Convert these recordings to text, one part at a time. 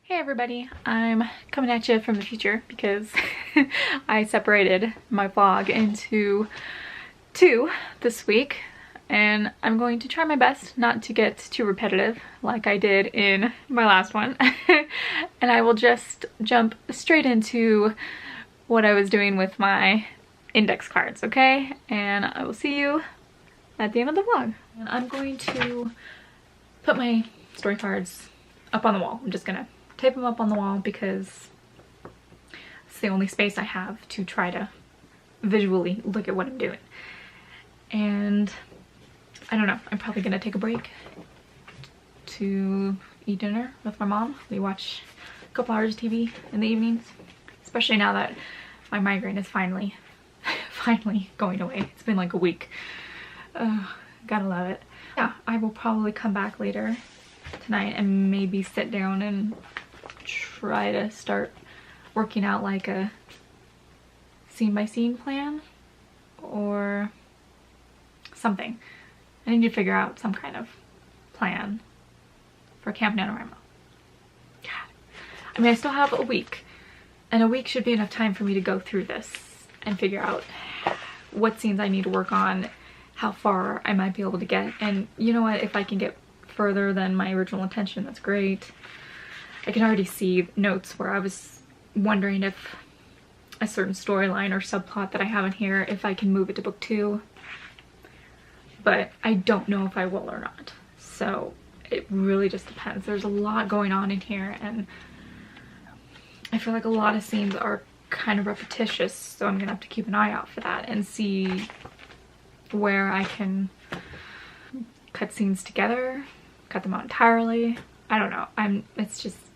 Hey everybody, I'm coming at you from the future because I separated my vlog into two this week, and I'm going to try my best not to get too repetitive like I did in my last one. And I will just jump straight into what I was doing with my index cards, okay? And I will see you at the end of the vlog. And I'm going to put my story cards up on the wall. I'm just gonna tape them up on the wall because it's the only space I have to try to visually look at what I'm doing. And I don't know, I'm probably gonna take a break to eat dinner with my mom. We watch a couple hours of TV in the evenings, especially now that my migraine is finally going away. It's been like a week. Gotta love it. Yeah, I will probably come back later tonight and maybe sit down and try to start working out like a scene by scene plan or something. I need to figure out some kind of plan for Camp NaNoWriMo. God. I mean, I still have a week, and a week should be enough time for me to go through this and figure out what scenes I need to work on, how far I might be able to get, and you know what, if I can get further than my original intention, that's great. I can already see notes where I was wondering if a certain storyline or subplot that I have in here, if I can move it to book 2. But I don't know if I will or not. So it really just depends. There's a lot going on in here, and I feel like a lot of scenes are kind of repetitious, so I'm gonna have to keep an eye out for that and see where I can cut scenes together, cut them out entirely. I don't know.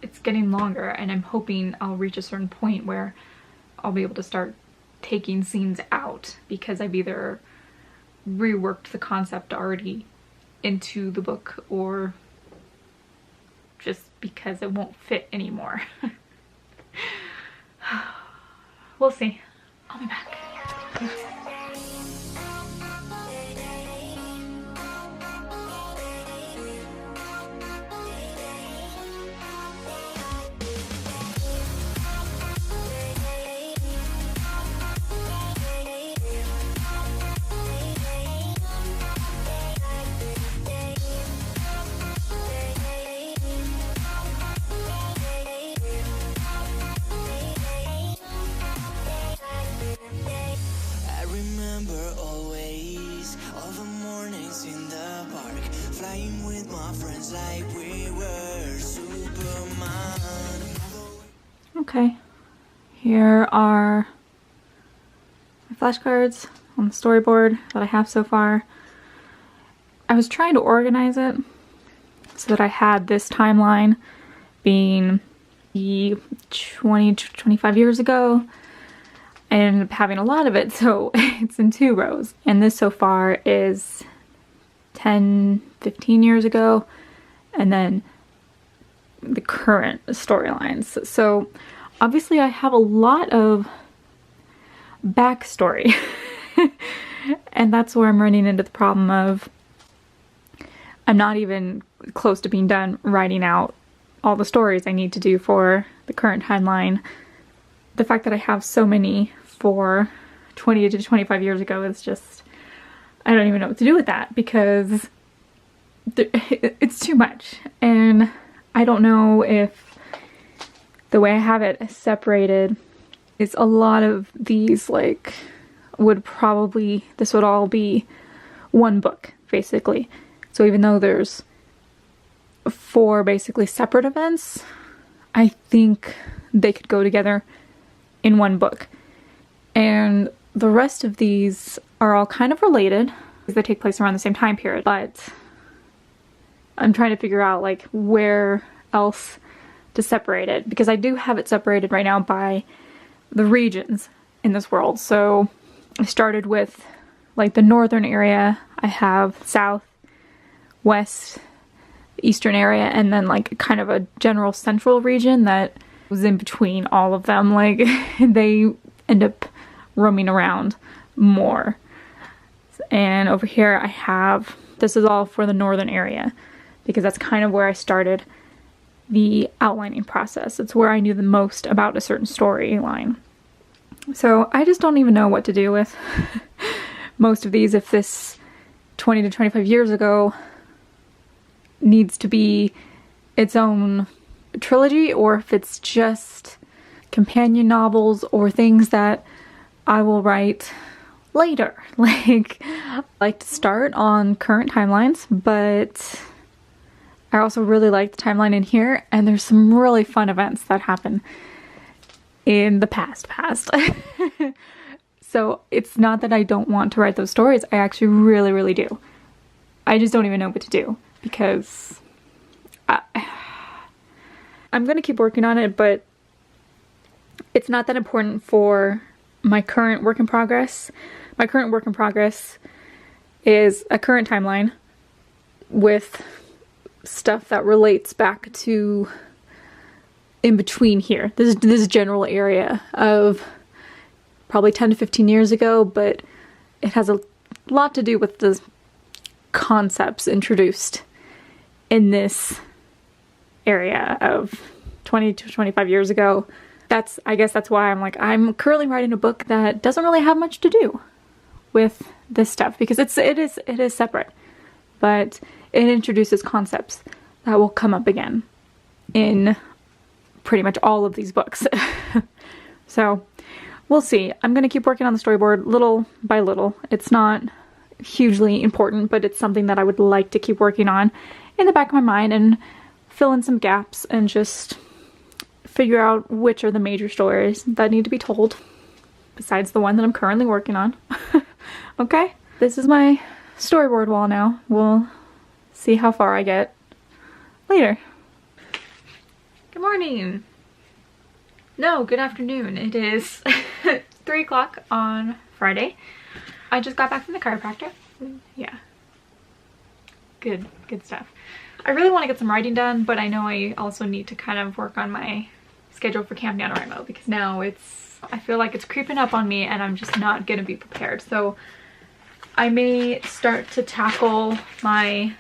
It's getting longer, and I'm hoping I'll reach a certain point where I'll be able to start taking scenes out because I've either reworked the concept already into the book or just because it won't fit anymore. We'll see. I'll be back. Okay, here are my flashcards on the storyboard that I have so far. I was trying to organize it so that I had this timeline being the 20 to 25 years ago. I ended up having a lot of it, so it's in 2 rows. And this so far is 10, 15 years ago, and then the current storylines. So obviously I have a lot of backstory and that's where I'm running into the problem of I'm not even close to being done writing out all the stories I need to do for the current timeline. The fact that I have so many for 20 to 25 years ago is just, I don't even know what to do with that because it's too much, and I don't know if the way I have it separated is a lot of these like this would all be one book basically. So even though there's 4 basically separate events, I think they could go together in one book. And the rest of these are all kind of related because they take place around the same time period, but I'm trying to figure out like where else to separate it, because I do have it separated right now by the regions in this world. So I started with like the northern area, I have south, west, eastern area, and then like kind of a general central region that was in between all of them. Like they end up roaming around more. And over here I have, this is all for the northern area because that's kind of where I started the outlining process. It's where I knew the most about a certain storyline. So I just don't even know what to do with most of these, if this 20 to 25 years ago needs to be its own trilogy, or if it's just companion novels or things that I will write later. Like, I like to start on current timelines, but I also really like the timeline in here, and there's some really fun events that happen in the past. So it's not that I don't want to write those stories, I actually really, really do. I just don't even know what to do, because I'm gonna keep working on it, but it's not that important for my current work in progress. My current work in progress is a current timeline with stuff that relates back to in between here. This general area of probably 10 to 15 years ago, but it has a lot to do with the concepts introduced in this area of 20 to 25 years ago. I guess that's why I'm currently writing a book that doesn't really have much to do with this stuff, because it is separate, but it introduces concepts that will come up again in pretty much all of these books. So we'll see. I'm gonna keep working on the storyboard little by little. It's not hugely important, but it's something that I would like to keep working on in the back of my mind and fill in some gaps and just figure out which are the major stories that need to be told besides the one that I'm currently working on. Okay, this is my storyboard wall now. We'll see how far I get later. Good morning. No, good afternoon. It is 3 o'clock on Friday. I just got back from the chiropractor. Yeah. Good stuff. I really want to get some writing done, but I know I also need to kind of work on my schedule for Camp NaNoWriMo, because now I feel like it's creeping up on me and I'm just not gonna be prepared. So I may start to tackle my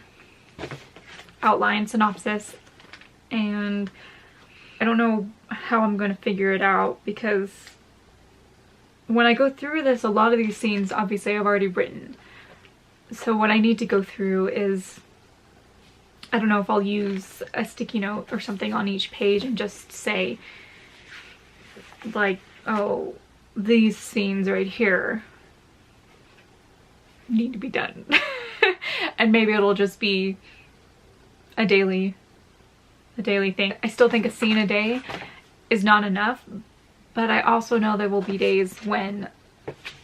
outline synopsis, and I don't know how I'm going to figure it out, because when I go through this, a lot of these scenes obviously I've already written. So what I need to go through is, I don't know if I'll use a sticky note or something on each page and just say like, oh, these scenes right here need to be done. And maybe it'll just be a daily thing. I still think a scene a day is not enough, but I also know there will be days when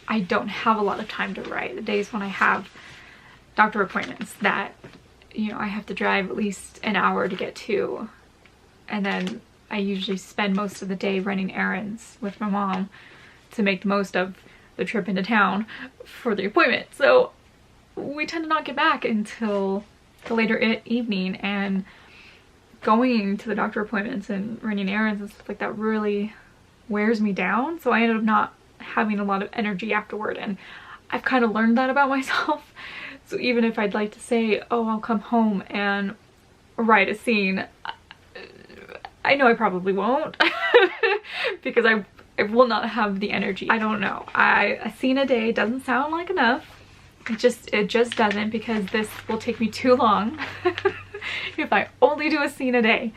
I don't have a lot of time to write. The days when I have doctor appointments that, you know, I have to drive at least an hour to get to, and then I usually spend most of the day running errands with my mom to make the most of the trip into town for the appointment. So we tend to not get back until the later evening, and going to the doctor appointments and running errands and stuff like that really wears me down. So I ended up not having a lot of energy afterward, and I've kind of learned that about myself. So even if I'd like to say, oh, I'll come home and write a scene, I know I probably won't because I will not have the energy. I don't know. A scene a day doesn't sound like enough. It just doesn't, because this will take me too long if I only do a scene a day.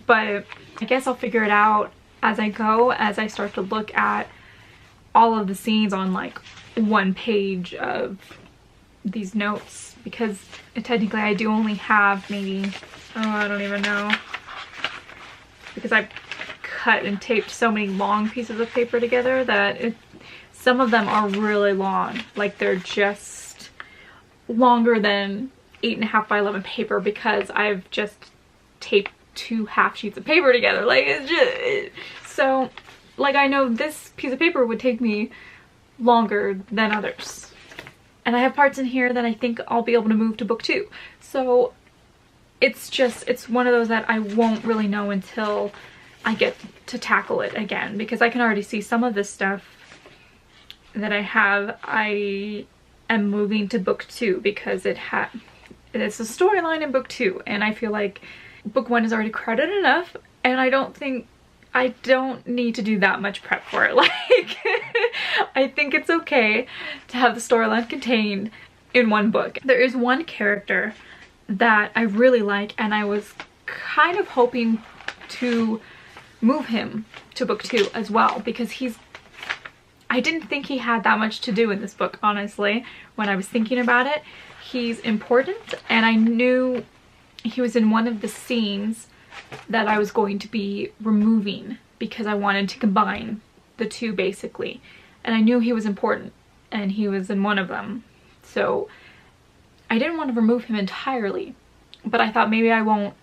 But I guess I'll figure it out as I go, as I start to look at all of the scenes on like one page of these notes, because technically I do only have maybe, oh, I don't even know, because I've cut and taped so many long pieces of paper together that some of them are really long. Like they're just longer than 8.5 by 11 paper, because I've just taped 2 half sheets of paper together. Like it's just, so like I know this piece of paper would take me longer than others. And I have parts in here that I think I'll be able to move to book 2. So it's one of those that I won't really know until I get to tackle it again, because I can already see some of this stuff that I am moving to book 2, because it's a storyline in book 2, and I feel like book 1 is already crowded enough, and I don't need to do that much prep for it. Like, I think it's okay to have the storyline contained in one book. There is one character that I really like, and I was kind of hoping to move him to book 2 as well, because I didn't think he had that much to do in this book, honestly. When I was thinking about it, he's important, and I knew he was in one of the scenes that I was going to be removing because I wanted to combine the 2 basically, and I knew he was important and he was in one of them, so I didn't want to remove him entirely, but I thought maybe I won't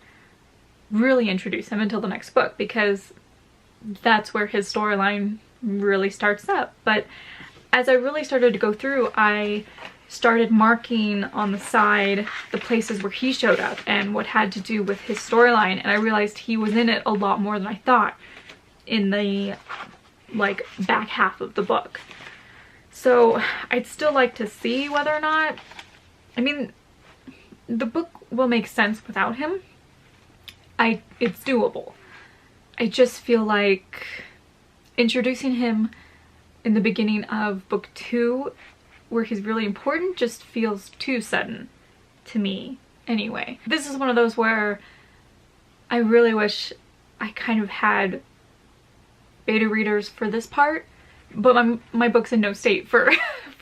really introduce him until the next book, because that's where his storyline really starts up. But as I really started to go through, I started marking on the side the places where he showed up and what had to do with his storyline, and I realized he was in it a lot more than I thought in the like back half of the book. So I'd still like to see whether or not, I mean, the book will make sense without him. It's doable. I just feel like introducing him in the beginning of book 2, where he's really important, just feels too sudden to me anyway. This is one of those where I really wish I kind of had beta readers for this part, but my book's in no state for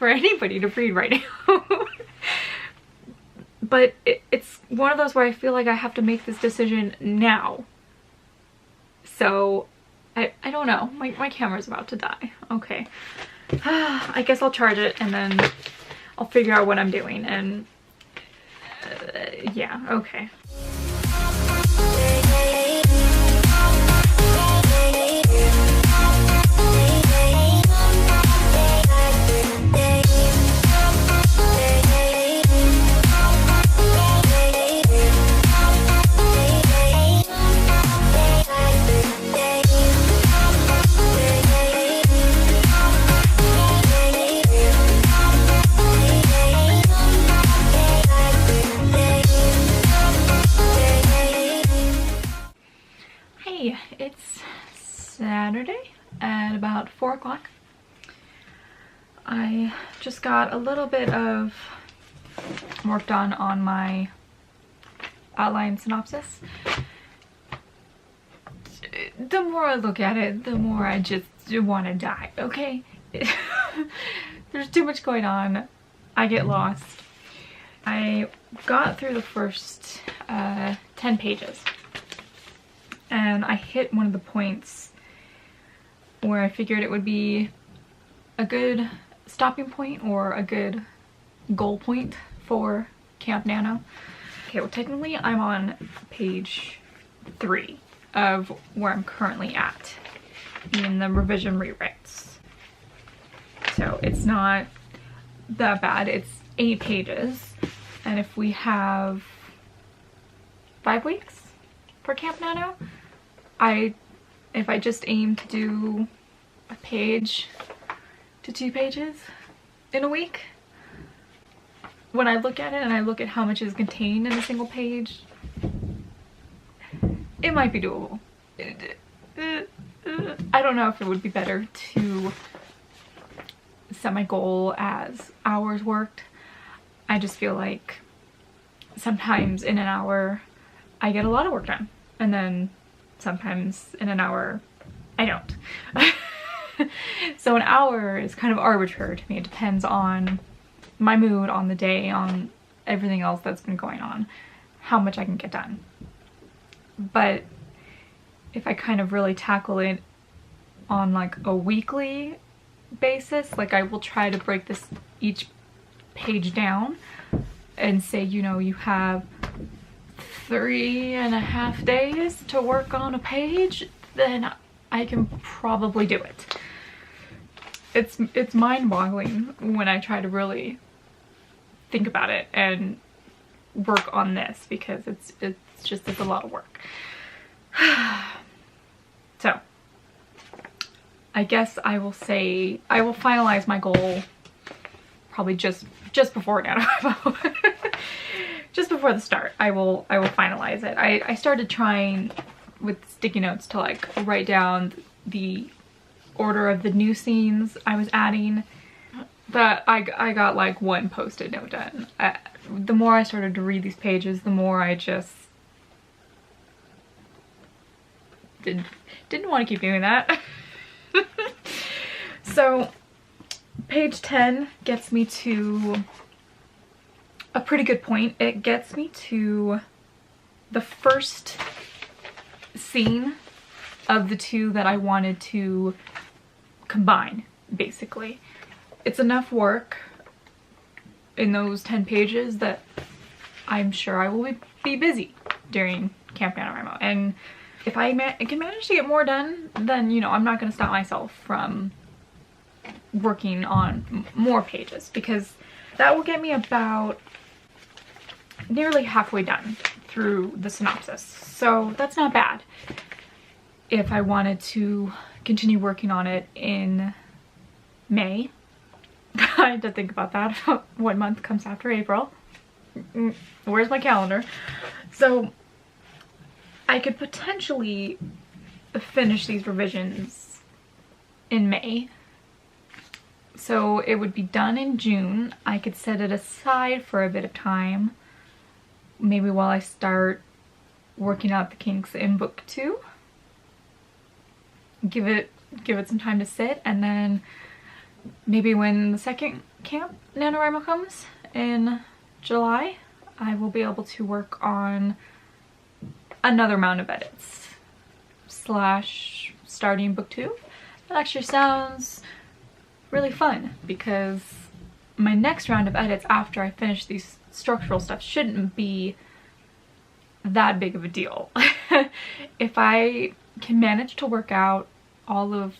anybody to read right now. But it's one of those where I feel like I have to make this decision now. So I don't know. My camera's about to die. Okay. I guess I'll charge it and then I'll figure out what I'm doing, and yeah, okay. It's Saturday at about 4 o'clock. I just got a little bit of work done on my outline synopsis. The more I look at it, the more I just want to die, okay? There's too much going on. I get lost. I got through the first 10 pages. And I hit one of the points where I figured it would be a good stopping point or a good goal point for Camp Nano. Okay, well technically I'm on page 3 of where I'm currently at in the revision rewrites. So it's not that bad. It's 8 pages. And if we have 5 weeks for Camp Nano, if I just aim to do a page to 2 pages in a week, when I look at it and I look at how much is contained in a single page, it might be doable. I don't know if it would be better to set my goal as hours worked. I just feel like sometimes in an hour I get a lot of work done, and then sometimes in an hour I don't. So an hour is kind of arbitrary to me. It depends on my mood, on the day, on everything else that's been going on, how much I can get done. But if I kind of really tackle it on like a weekly basis, like I will try to break this each page down and say, you know, you have 3.5 days to work on a page, then I can probably do it. It's mind-boggling when I try to really think about it and work on this, because it's a lot of work. So I guess I will say I will finalize my goal probably just before NaNoWriMo. just before the start, I will finalize it. I started trying with sticky notes to like write down the order of the new scenes I was adding, but I got like one post-it note done. The more I started to read these pages, the more I just didn't want to keep doing that. So page 10 gets me to a pretty good point. It gets me to the first scene of the two that I wanted to combine, basically. It's enough work in those 10 pages that I'm sure I will be busy during Camp NaNoWriMo. And if I can manage to get more done, then, you know, I'm not going to stop myself from working on more pages, because that will get me about nearly halfway done through the synopsis. So that's not bad if I wanted to continue working on it in May. I had to think about that. What month comes after April? Where's my calendar? So I could potentially finish these revisions in May. So it would be done in June. I could set it aside for a bit of time, maybe while I start working out the kinks in book 2. Give it some time to sit, and then maybe when the second Camp NaNoWriMo comes in July, I will be able to work on another round of edits / starting book 2. That actually sounds really fun, because my next round of edits after I finish these structural stuff shouldn't be that big of a deal. If I can manage to work out all of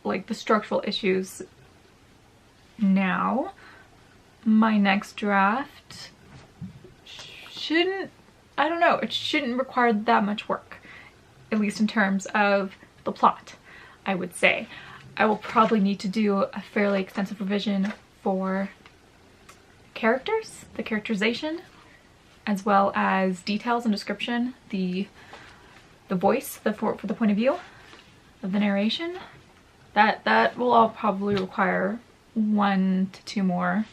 like the structural issues now, my next draft shouldn't, I don't know, it shouldn't require that much work, at least in terms of the plot, I would say. I will probably need to do a fairly extensive revision for characters, the characterization, as well as details and description, the voice, for the point of view of the narration. That will all probably require 1 to 2 more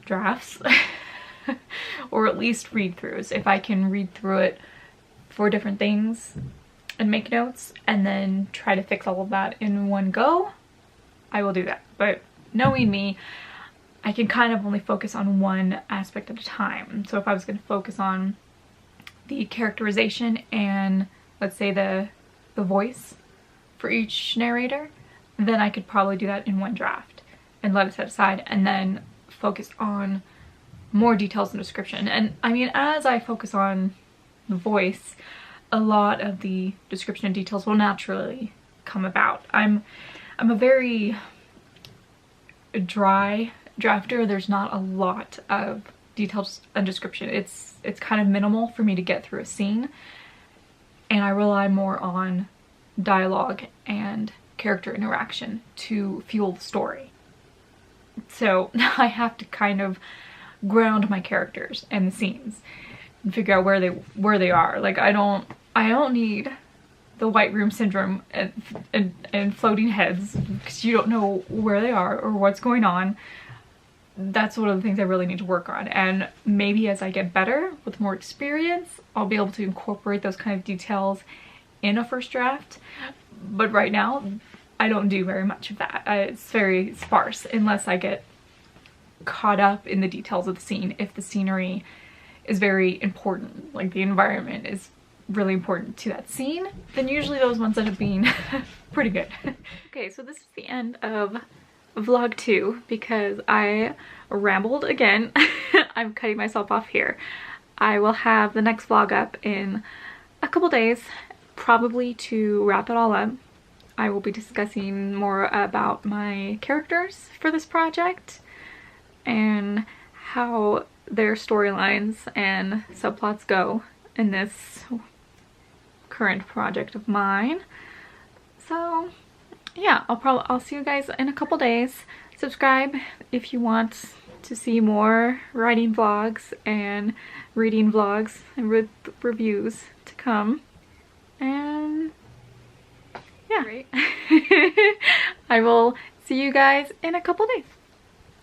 drafts or at least read-throughs. If I can read through it for different things and make notes and then try to fix all of that in one go, I will do that. But knowing me, I can kind of only focus on one aspect at a time. So if I was going to focus on the characterization and, let's say, the voice for each narrator, then I could probably do that in one draft and let it set aside, and then focus on more details and description. And I mean, as I focus on the voice, a lot of the description and details will naturally come about. I'm a very dry drafter. There's not a lot of details and description. It's kind of minimal for me to get through a scene, and I rely more on dialogue and character interaction to fuel the story. So I have to kind of ground my characters and the scenes and figure out where they are. Like I don't need the white room syndrome and floating heads, because you don't know where they are or what's going on. That's one of the things I really need to work on, and maybe as I get better with more experience, I'll be able to incorporate those kind of details in a first draft. But right now I don't do very much of that. It's very sparse unless I get caught up in the details of the scene. If the scenery is very important, like the environment is really important to that scene, then usually those ones end up being pretty good. Okay, so this is the end of vlog 2 because I rambled again. I'm cutting myself off here. I will have the next vlog up in a couple days, probably to wrap it all up. I will be discussing more about my characters for this project and how their storylines and subplots go in this current project of mine. So yeah, I'll see you guys in a couple days. Subscribe if you want to see more writing vlogs and reading vlogs and reviews to come. And yeah, I will see you guys in a couple days.